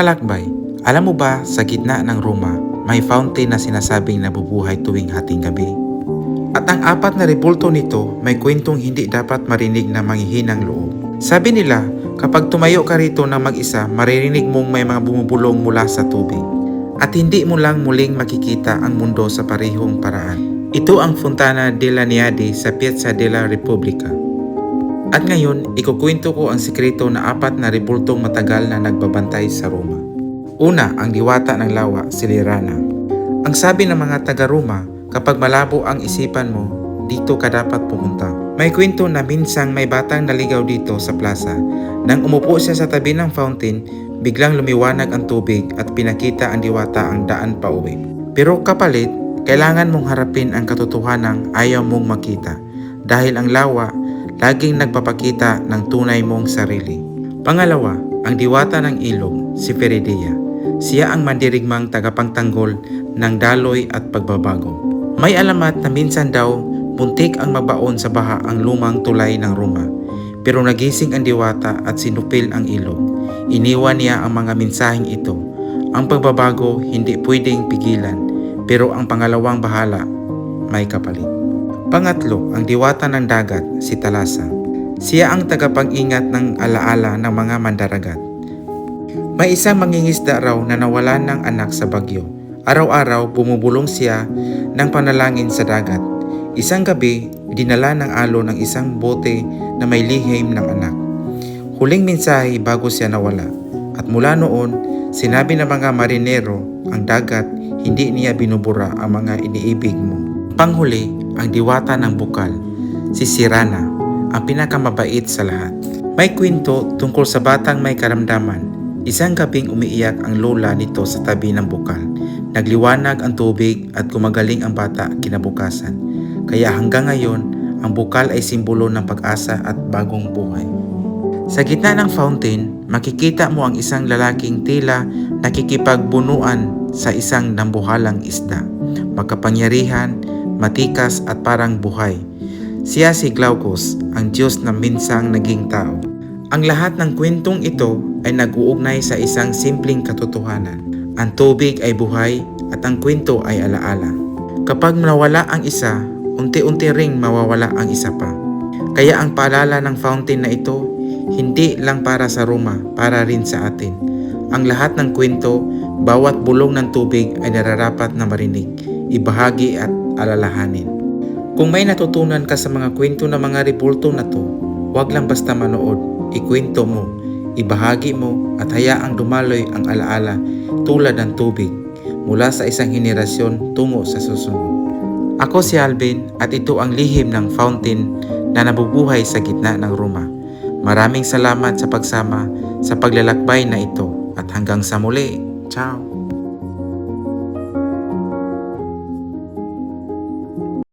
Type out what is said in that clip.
Kalakbay, alam mo ba sa gitna ng Roma, may fountain na sinasabing nabubuhay tuwing hating gabi? At ang apat na rebulto nito may kwentong hindi dapat marinig na manghihinang loob. Sabi nila, kapag tumayo ka rito na mag-isa, maririnig mong may mga bumubulong mula sa tubig. At hindi mo lang muling makikita ang mundo sa parehong paraan. Ito ang Fontana della Niadi sa Piazza della Repubblica. At ngayon, ikukwento ko ang sikreto na apat na rebultong matagal na nagbabantay sa Roma. Una, ang diwata ng lawa, si Lirana. Ang sabi ng mga taga-Roma, kapag malabo ang isipan mo, dito ka dapat pumunta. May kwento na minsang may batang naligaw dito sa plaza. Nang umupo siya sa tabi ng fountain, biglang lumiwanag ang tubig at pinakita ang diwata ang daan pa uwi. Pero kapalit, kailangan mong harapin ang katotohanang ayaw mong makita dahil ang lawa laging nagpapakita ng tunay mong sarili. Pangalawa, ang diwata ng ilog, si Peridea. Siya ang mandirigmang tagapagtanggol ng daloy at pagbabago. May alamat na minsan daw muntik ang mabaon sa baha ang lumang tulay ng Roma. Pero nagising ang diwata at sinupil ang ilog. Iniwan niya ang mga mensaheng ito. Ang pagbabago hindi pwedeng pigilan, pero ang pangalawang bahala may kapalit. Pangatlo, ang diwata ng dagat, si Thalassa. Siya ang tagapag-ingat ng alaala ng mga mandaragat. May isang mangingisda raw na nawala ng anak sa bagyo. Araw-araw bumubulong siya ng panalangin sa dagat. Isang gabi, dinala ng alon ng isang bote na may lihim ng anak. Huling mensahe bago siya nawala. At mula noon, sinabi ng mga marinero, ang dagat, hindi niya binubura ang mga iniibig mo. Panghuli, ang diwata ng bukal, si Sirana, ang pinakamabait sa lahat. May kwento tungkol sa batang may karamdaman. Isang gabing umiiyak ang lola nito sa tabi ng bukal. Nagliwanag ang tubig at gumagaling ang bata kinabukasan. Kaya hanggang ngayon, ang bukal ay simbolo ng pag-asa at bagong buhay. Sa gitna ng fountain, makikita mo ang isang lalaking tila nakikipagbunuan sa isang nambuhalang isda. Makapangyarihan, matikas at parang buhay. Siya si Glaucus, ang Diyos na minsang naging tao. Ang lahat ng kwentong ito ay nag-uugnay sa isang simpleng katotohanan. Ang tubig ay buhay at ang kwento ay alaala. Kapag nawala ang isa, unti-unti ring mawawala ang isa pa. Kaya ang paalala ng fountain na ito, hindi lang para sa Roma, para rin sa atin. Ang lahat ng kwento, bawat bulong ng tubig ay nararapat na marinig, ibahagi at alalahanin. Kung may natutunan ka sa mga kwento ng mga rebulto na to, huwag lang basta manood. Ikwento mo, ibahagi mo at hayaang dumaloy ang alaala tulad ng tubig mula sa isang henerasyon tungo sa susunod. Ako si Alvin at ito ang lihim ng fountain na nabubuhay sa gitna ng Roma. Maraming salamat sa pagsama sa paglalakbay na ito at hanggang sa muli. Ciao!